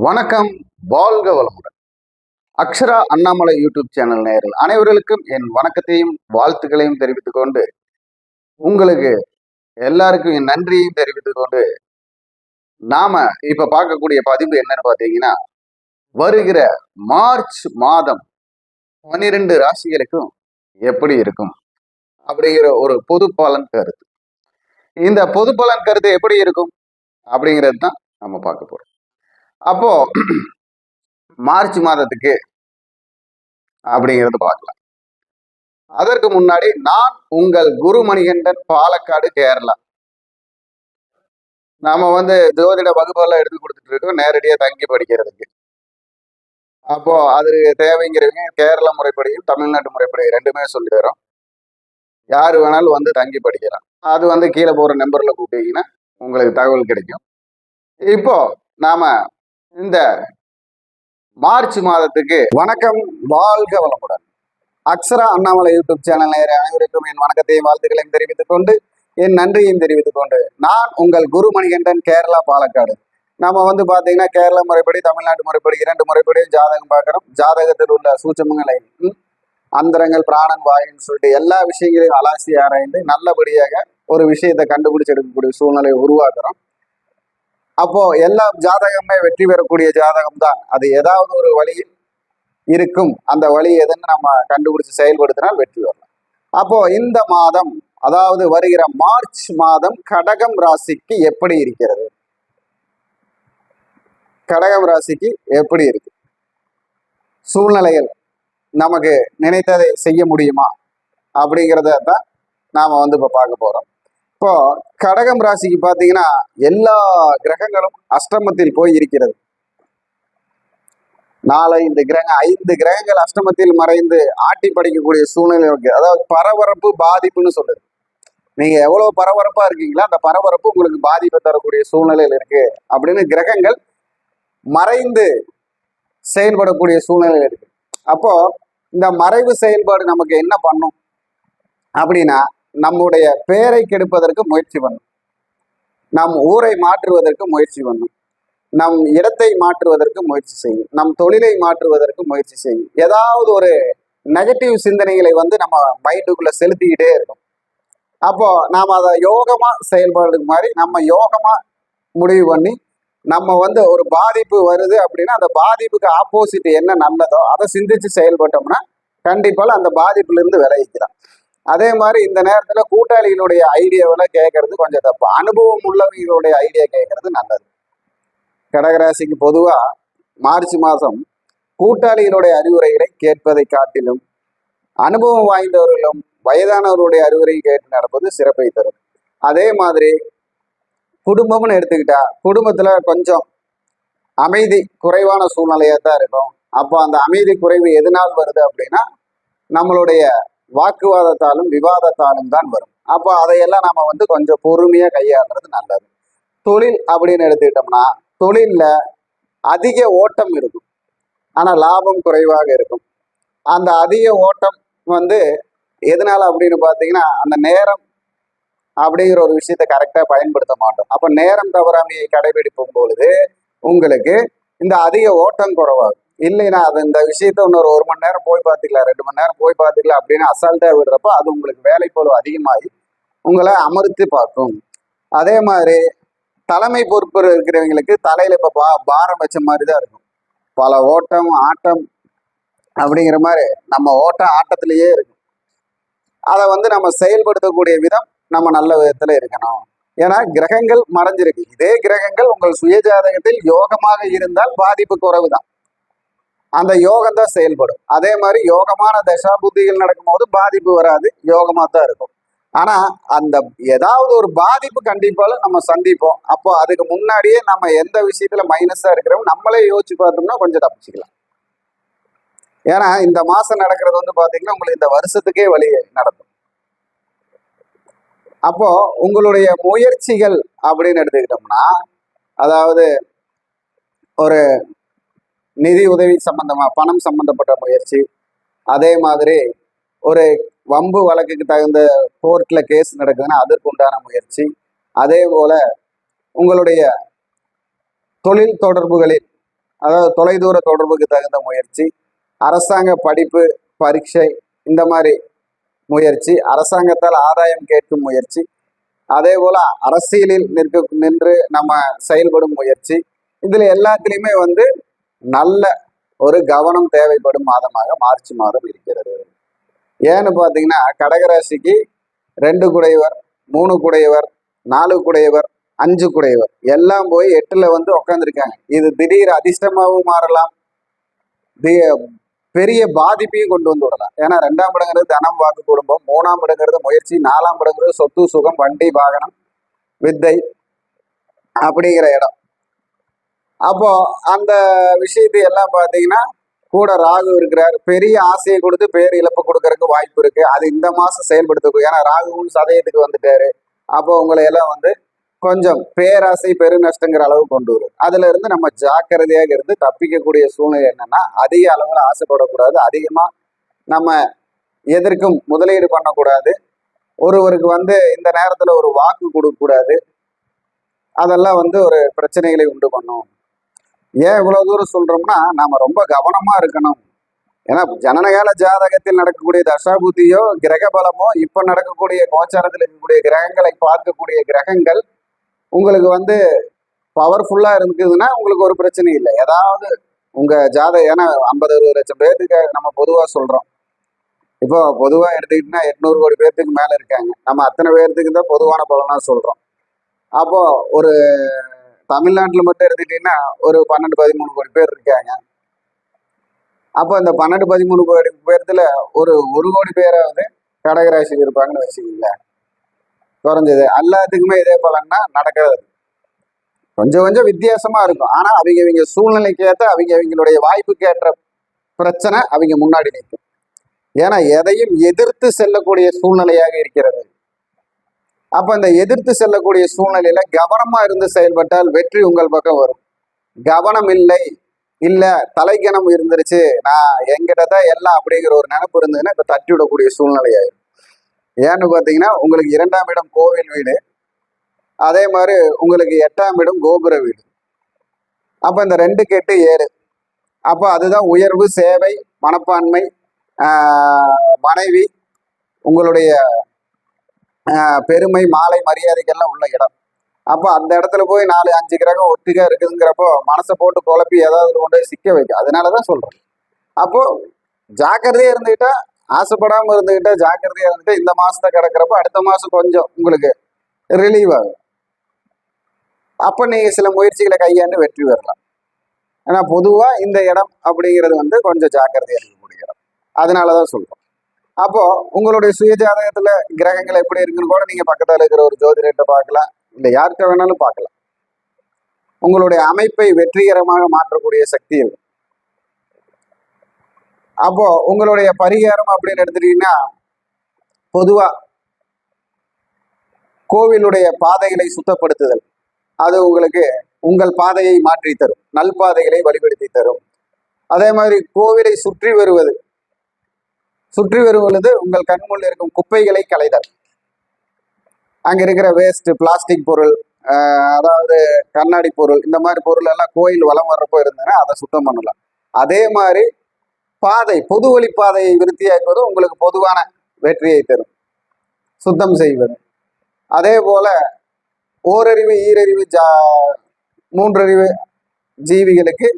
வணக்கம், வாழ்க வளமுடன். அக்ஷரா அண்ணாமலை யூடியூப் சேனல் நேயர்கள் அனைவர்களுக்கும் என் வணக்கத்தையும் வாழ்த்துக்களையும் தெரிவித்துக் கொண்டு, உங்களுக்கு எல்லாருக்கும் என் நன்றியையும் தெரிவித்துக் கொண்டு, நாம இப்ப பார்க்கக்கூடிய பதிவு என்னன்னு பாத்தீங்கன்னா, வருகிற மார்ச் மாதம் 12 ராசிகளுக்கும் எப்படி இருக்கும் அப்படிங்கிற ஒரு பொது பலன் கருத்து. இந்த பொது பலன் கருத்து எப்படி இருக்கும் அப்படிங்கிறது தான் நம்ம பார்க்க போறோம். அப்போ மார்ச் மாதத்துக்கு அப்படிங்கிறது பார்க்கலாம். அதற்கு முன்னாடி நான் உங்கள் குரு மணிகண்டன், பாலக்காடு, கேரளா. நாம ஜோதிட வகுப்பெல்லாம் எடுத்து கொடுத்துட்டு இருக்கோம் நேரடியாக தங்கி படிக்கிறதுக்கு. அப்போ அது தேவைங்கிறவங்க கேரளா முறைப்படியும் தமிழ்நாட்டு முறைப்படியும் ரெண்டுமே சொல்லி தரோம். யாரு வேணாலும் தங்கி படிக்கலாம். அது கீழே போற நம்பர்ல கூப்பிட்டீங்கன்னா உங்களுக்கு தகவல் கிடைக்கும். இப்போ நாம இந்த மார்ச் மாதத்துக்கு வணக்கம், வாழ்க வளமுடன். அக்ஷரா அண்ணாமலை யூடியூப் சேனல் அனைவருக்கும் என் வணக்கத்தையும் வாழ்த்துக்களையும் தெரிவித்துக் கொண்டு, என் நன்றியையும் தெரிவித்துக் கொண்டு, நான் உங்கள் குரு மணிகண்டன், கேரளா, பாலக்காடு. நம்ம பாத்தீங்கன்னா கேரளா முறைப்படி தமிழ்நாட்டு முறைப்படி 2 முறைப்படியும் ஜாதகம் பார்க்கிறோம். ஜாதகத்தில் உள்ள சூட்சமங்களை, அந்தரங்கள், பிராணன், வாயுன்னு சொல்லிட்டு எல்லா விஷயங்களையும் அலாசி ஆராய்ந்து நல்லபடியாக ஒரு விஷயத்தை கண்டுபிடிச்சு எடுக்கக்கூடிய சூழ்நிலையை உருவாக்குறோம். அப்போ எல்லா ஜாதகமே வெற்றி பெறக்கூடிய ஜாதகம் தான். அது ஏதாவது ஒரு வழியில் இருக்கும். அந்த வழி எதுன்னு நம்ம கண்டுபிடிச்சு செயல்படுத்தினால் வெற்றி வரலாம். அப்போ இந்த மாதம், அதாவது வருகிற மார்ச் மாதம் கடகம் ராசிக்கு எப்படி இருக்கிறது? கடகம் ராசிக்கு எப்படி இருக்கு? சூழ்நிலைகள் நமக்கு நினைத்ததை செய்ய முடியுமா அப்படிங்கிறத தான் நாம இப்ப பார்க்க போறோம். இப்போ கடகம் ராசிக்கு பாத்தீங்கன்னா எல்லா கிரகங்களும் அஷ்டமத்தில் போய் இருக்கிறது. நாளை இந்த கிரகம் 5 கிரகங்கள் அஷ்டமத்தில் மறைந்து ஆட்டி படைக்கக்கூடிய சூழ்நிலை இருக்கு. அதாவது பரபரப்பு, பாதிப்புன்னு சொல்லுது. நீங்க எவ்வளவு பரபரப்பா இருக்கீங்களோ அந்த பரபரப்பு உங்களுக்கு பாதிப்பை தரக்கூடிய சூழ்நிலையில் இருக்கு அப்படின்னு கிரகங்கள் மறைந்து செயல்படக்கூடிய சூழ்நிலை இருக்கு. அப்போ இந்த மறைவு செயல்பாடு நமக்கு என்ன பண்ணும் அப்படின்னா, நம்முடைய பெயரை கெடுப்பதற்கு முயற்சி பண்ணும், நம் ஊரை மாற்றுவதற்கு முயற்சி பண்ணும், நம் இடத்தை மாற்றுவதற்கு முயற்சி செய்யும், நம் தொழிலை மாற்றுவதற்கு முயற்சி செய்யும். ஏதாவது ஒரு நெகட்டிவ் சிந்தனைகளை நம்ம மைண்டுக்குள்ள செலுத்திக்கிட்டே இருக்கும். அப்போ நாம அதை யோகமா செயல்படுறது மாதிரி நம்ம யோகமா முடிவு பண்ணி நம்ம ஒரு பாதிப்பு வருது அப்படின்னா அந்த பாதிப்புக்கு ஆப்போசிட் என்ன நல்லதோ அதை சிந்திச்சு செயல்பட்டோம்னா கண்டிப்பாக அந்த பாதிப்புல இருந்து விளைவிக்கலாம். அதே மாதிரி இந்த நேரத்துல கூட்டாளிகளுடைய ஐடியாவெல்லாம் கேட்கறது கொஞ்சம் தப்பு. அனுபவம் உள்ளவர்களுடைய ஐடியா கேட்கறது நல்லது. கடகராசிக்கு பொதுவா மார்ச் மாதம் கூட்டாளிகளுடைய அறிவுரைகளை கேட்பதை காட்டிலும் அனுபவம் வாய்ந்தவர்களும் வயதானவர்களுடைய அறிவுரை கேட்டு நடப்பது சிறப்பை தரும். அதே மாதிரி குடும்பம்னு எடுத்துக்கிட்டா குடும்பத்துல கொஞ்சம் அமைதி குறைவான சூழ்நிலையா தான் இருக்கும். அப்போ அந்த அமைதி குறைவு எதனால் வருது அப்படின்னா நம்மளுடைய வாக்குவாதத்தாலும் விவாதத்தாலும் தான் வரும். அப்போ அதையெல்லாம் நம்ம கொஞ்சம் பொறுமையா கையாளுறது நல்லது. தொழில் அப்படின்னு எடுத்துக்கிட்டோம்னா தொழில்ல அதிக ஓட்டம் இருக்கும், ஆனா லாபம் குறைவாக இருக்கும். அந்த அதிக ஓட்டம் எதனால அப்படின்னு பாத்தீங்கன்னா அந்த நேரம் அப்படிங்கிற ஒரு விஷயத்த கரெக்டா பயன்படுத்த மாட்டோம். அப்ப நேரம் தவறாமையை கடைபிடிக்கும் பொழுது உங்களுக்கு இந்த அதிக ஓட்டம் குறைவாகும். இல்லைன்னா அது இந்த விஷயத்த இன்னொரு 1 மணி நேரம் போய் பார்த்துக்கலாம், 2 மணி நேரம் போய் பார்த்துக்கலாம் அப்படின்னு அசால்ட்டா விடுறப்ப அது உங்களுக்கு வேலை போல அதிகமாகி உங்களை அமர்த்தி பார்க்கும். அதே மாதிரி தலைமை பொறுப்பு இருக்கிறவங்களுக்கு தலையில இப்ப பாரம் வச்ச மாதிரிதான் இருக்கும். பல ஓட்டம் ஆட்டம் அப்படிங்கிற மாதிரி நம்ம ஓட்டம் ஆட்டத்திலேயே இருக்கும். அதை நம்ம செயல்படுத்தக்கூடிய விதம் நம்ம நல்ல விதத்துல இருக்கணும். ஏன்னா கிரகங்கள் மறைஞ்சிருக்கு. இதே கிரகங்கள் உங்கள் சுய ஜாதகத்தில் யோகமாக இருந்தால் பாதிப்பு குறைவுதான், அந்த யோகம் தான் செயல்படும். அதே மாதிரி யோகமான தசா புத்திகள் நடக்கும்போது பாதிப்பு வராது, யோகமா தான் இருக்கும். ஆனா அந்த ஏதாவது ஒரு பாதிப்பு கண்டிப்பால நம்ம சந்திப்போம். அப்போ அதுக்கு முன்னாடியே நம்ம எந்த விஷயத்துல மைனஸா இருக்கிறோம் நம்மளே யோசிச்சு பார்த்தோம்னா கொஞ்சம் தப்பிச்சுக்கலாம். ஏன்னா இந்த மாசம் நடக்கிறது பாத்தீங்கன்னா உங்களுக்கு இந்த வருஷத்துக்கே வழி நடக்கும். அப்போ உங்களுடைய முயற்சிகள் அப்படின்னு எடுத்துக்கிட்டோம்னா, அதாவது ஒரு நிதி உதவி சம்பந்தமா பணம் சம்பந்தப்பட்ட முயற்சி, அதே மாதிரி ஒரு வம்பு வழக்குக்கு தகுந்த கோர்ட்ல கேஸ் நடக்குதுன்னா அதற்கு உண்டான முயற்சி, அதே போல உங்களுடைய தொழில் தொடர்புகளில் அதாவது தொலைதூர தொடர்புக்கு தகுந்த முயற்சி, அரசாங்க படிப்பு பரீட்சை இந்த மாதிரி முயற்சி, அரசாங்கத்தால் ஆதாயம் கேட்கும் முயற்சி, அதே போல அரசியலில் நின்று நம்ம செயல்படும் முயற்சி, இதுல எல்லாத்திலையுமே நல்ல ஒரு கவனம் தேவைப்படும் மாதமாக மார்ச் மாதம் இருக்கிறது. ஏன்னு பாத்தீங்கன்னா கடகராசிக்கு 2 குடையவர், 3 குடையவர், 4 குடையவர், 5 குடையவர் எல்லாம் போய் 8ல உட்காந்துருக்காங்க. இது திடீர் அதிர்ஷ்டமாகவும் மாறலாம், பெரிய பாதிப்பையும் கொண்டு விடலாம். ஏன்னா 2ஆம் இடங்கிறது தனம், வாக்கு, குடும்பம், 3ஆம் இடங்கிறது முயற்சி, 4ஆம் இடங்கிறது சொத்து, சுகம், வண்டி, வாகனம், வித்தை அப்படிங்கிற இடம். அப்போ அந்த விஷயத்தை எல்லாம் பார்த்தீங்கன்னா கூட ராகு இருக்கிறார். பெரிய ஆசையை கொடுத்து பேர் இழப்பு கொடுக்கறதுக்கு வாய்ப்பு இருக்கு. அது இந்த மாசம் செயல்படுத்துக்கும். ஏன்னா ராகுவும் சதயத்துக்கு வந்துட்டாரு. அப்போ உங்களை எல்லாம் கொஞ்சம் பேராசை பெரு நஷ்டங்கிற அளவு கொண்டு வரும். அதுல இருந்து நம்ம ஜாக்கிரதையாக இருந்து தப்பிக்கக்கூடிய சூழ்நிலை என்னன்னா, அதிக அளவுல ஆசைப்படக்கூடாது, அதிகமா நம்ம எதற்கும் முதலீடு பண்ணக்கூடாது, ஒருவருக்கு இந்த நேரத்துல ஒரு வாக்கு கொடுக்க கூடாது. அதெல்லாம் ஒரு பிரச்சனைகளை உண்டு பண்ணும். ஏன் இவ்வளவு தூரம் சொல்றோம்னா, நாம ரொம்ப கவனமா இருக்கணும். ஏன்னா ஜனனகால ஜாதகத்தில் நடக்கக்கூடிய தசாபுத்தியோ கிரக பலமோ இப்ப நடக்கக்கூடிய கோச்சாரத்தில் இருக்கக்கூடிய கிரகங்களை பார்க்கக்கூடிய கிரகங்கள் உங்களுக்கு பவர்ஃபுல்லா இருக்குதுன்னா உங்களுக்கு ஒரு பிரச்சனை இல்லை. ஏதாவது உங்க ஜாதகம், ஏன்னா 50-60 லட்சம் பேர்த்துக்கு நம்ம பொதுவா சொல்றோம். இப்போ பொதுவா எடுத்துக்கிட்டீங்கன்னா 800 கோடி பேர்த்துக்கு மேல இருக்காங்க. நம்ம அத்தனை பேர்த்துக்கு தான் பொதுவான பலனா சொல்றோம். அப்போ ஒரு தமிழ்நாட்டுல மட்டும் எடுத்துக்கிட்டீங்கன்னா ஒரு 12-13 கோடி பேர் இருக்காங்க. அப்போ இந்த 12-13 கோடி பேர்த்துல ஒரு 1 கோடி பேராவது கடகராசியில் இருப்பாங்கன்னு வச்சுக்கோங்க. குறைஞ்சது எல்லாத்துக்குமே இதே பலன்னா நடக்கிறது. கொஞ்சம் கொஞ்சம் வித்தியாசமா இருக்கும். ஆனா அவங்க சூழ்நிலைக்கு ஏற்ற அவங்களுடைய வாய்ப்புக்கு ஏற்ற பிரச்சனை அவங்க முன்னாடி நிற்கும். ஏன்னா எதையும் எதிர்த்து செல்லக்கூடிய சூழ்நிலையாக இருக்கிறது. அப்ப இந்த எதிர்த்து செல்லக்கூடிய சூழ்நிலையில கவனமா இருந்து செயல்பட்டால் வெற்றி உங்கள் பக்கம் வரும். கவனம் இல்ல தலைக்கணம் இருந்துருச்சு, நான் எங்கிட்டதான் எல்லாம் அப்படிங்கிற ஒரு நினைப்பு இருந்ததுன்னா இப்ப தட்டி விடக்கூடிய சூழ்நிலை ஆயிடும். ஏன்னு பாத்தீங்கன்னா உங்களுக்கு 2ஆம் இடம் கோவில் வீடு, அதே மாதிரி உங்களுக்கு 8ஆம் இடம் கோபுர வீடு. அப்ப இந்த 2 8 7, அப்ப அதுதான் உயர்வு, சேவை, மனப்பான்மை, மனைவி, உங்களுடைய பெருமை, மாலை, மரியாதைகள்லாம் உள்ள இடம். அப்போ அந்த இடத்துல போய் 4-5 கிரகம் ஒட்டுக்கா இருக்குதுங்கிறப்போ மனசை போட்டு குழப்பி ஏதாவது கொண்டு போய் சிக்க வைக்கும். அதனாலதான் சொல்றேன். அப்போ ஜாக்கிரதையா இருந்துகிட்டா, ஆசைப்படாம இருந்துகிட்டா, ஜாக்கிரதையா இருந்துட்டு இந்த மாசத்தை கிடக்கிறப்ப அடுத்த மாசம் கொஞ்சம் உங்களுக்கு ரிலீவ் ஆகும். அப்ப நீங்க சில முயற்சிகளை கையாண்டு வெற்றி பெறலாம். ஏன்னா பொதுவா இந்த இடம் அப்படிங்கிறது கொஞ்சம் ஜாக்கிரதையா இருக்கக்கூடிய இடம். அதனாலதான் சொல்றோம். அப்போ உங்களுடைய சுய ஜாதகத்துல கிரகங்கள் எப்படி இருக்குன்னு கூட நீங்க பக்கத்துல இருக்கிற ஒரு ஜோதிடத்தை பார்க்கலாம், இல்லை யார்கிட்ட வேணாலும் பார்க்கலாம். உங்களுடைய அமைப்பை வெற்றிகரமாக மாற்றக்கூடிய சக்தி இருக்கு. அப்போ உங்களுடைய பரிகாரம் அப்படின்னு எடுத்துட்டீங்கன்னா, பொதுவா கோவிலுடைய பாதைகளை சுத்தப்படுத்துதல், அது உங்களுக்கு உங்கள் பாதையை மாற்றி தரும், நல்பாதைகளை வழிபடுத்தி தரும். அதே மாதிரி கோவிலை சுற்றி வருவது உங்கள் கண்முள் இருக்கும் குப்பைகளை களைதல். அங்க இருக்கிற வேஸ்ட், பிளாஸ்டிக் பொருள், அதாவது கண்ணாடி பொருள், இந்த மாதிரி பொருள் எல்லாம் கோயில் வலம் வர்றப்போ இருந்ததுன்னா அதை சுத்தம் பண்ணலாம். அதே மாதிரி பாதை, பொது வழி பாதையை விருத்தியாக்குவது உங்களுக்கு பொதுவான வெற்றியை தரும், சுத்தம் செய்வது. அதே போல ஓரறிவு, ஈரறிவு, மூன்றறிவு ஜீவிகளுக்கு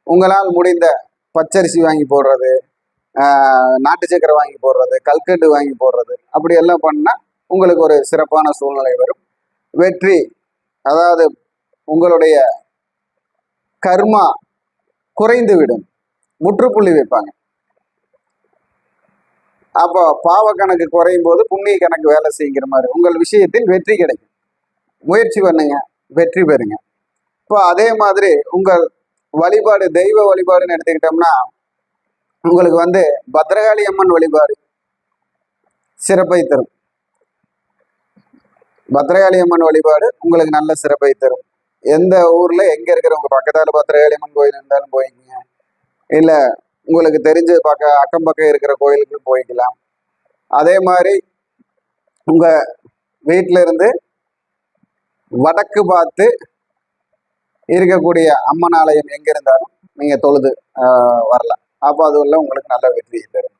உங்களால் முடிந்த பச்சரிசி வாங்கி போடுறது, நாட்டு சக்கரை வாங்கி போடுறது, கல்கட்டு வாங்கி போடுறது, அப்படி எல்லாம் பண்ணா உங்களுக்கு ஒரு சிறப்பான சூழ்நிலை வரும். வெற்றி, அதாவது உங்களுடைய கர்மா குறைந்து விடும், முற்றுப்புள்ளி வைப்பாங்க. அப்போ பாவ கணக்கு குறையும் போது புண்ணிய கணக்கு வேலை செய்கிற மாதிரி உங்கள் விஷயத்தில் வெற்றி கிடைக்கும். முயற்சி பண்ணுங்க, வெற்றி பெறுங்க. இப்போ அதே மாதிரி உங்கள் வழிபாடு, தெய்வ வழிபாடுன்னு எடுத்துக்கிட்டோம்னா உங்களுக்கு பத்ரகாளி அம்மன் வழிபாடு சிறப்பை தரும். பத்ரகாளி அம்மன் வழிபாடு உங்களுக்கு நல்ல சிறப்பை தரும். எந்த ஊர்ல எங்க இருக்கிறவங்க பக்கத்தால பத்ரகாளி அம்மன் கோயில் இருந்தாலும் போய்க்குங்க, இல்ல உங்களுக்கு தெரிஞ்ச அக்கம் பக்கம் இருக்கிற கோயிலுக்கு போய்க்கலாம். அதே மாதிரி உங்க வீட்டில இருந்து வடக்கு பார்த்து இருக்கக்கூடிய அம்மன் ஆலயம் எங்க இருந்தாலும் நீங்க தொழுது வரலாம். அப்போ அது உள்ள உங்களுக்கு நல்ல வெற்றியை தரும்.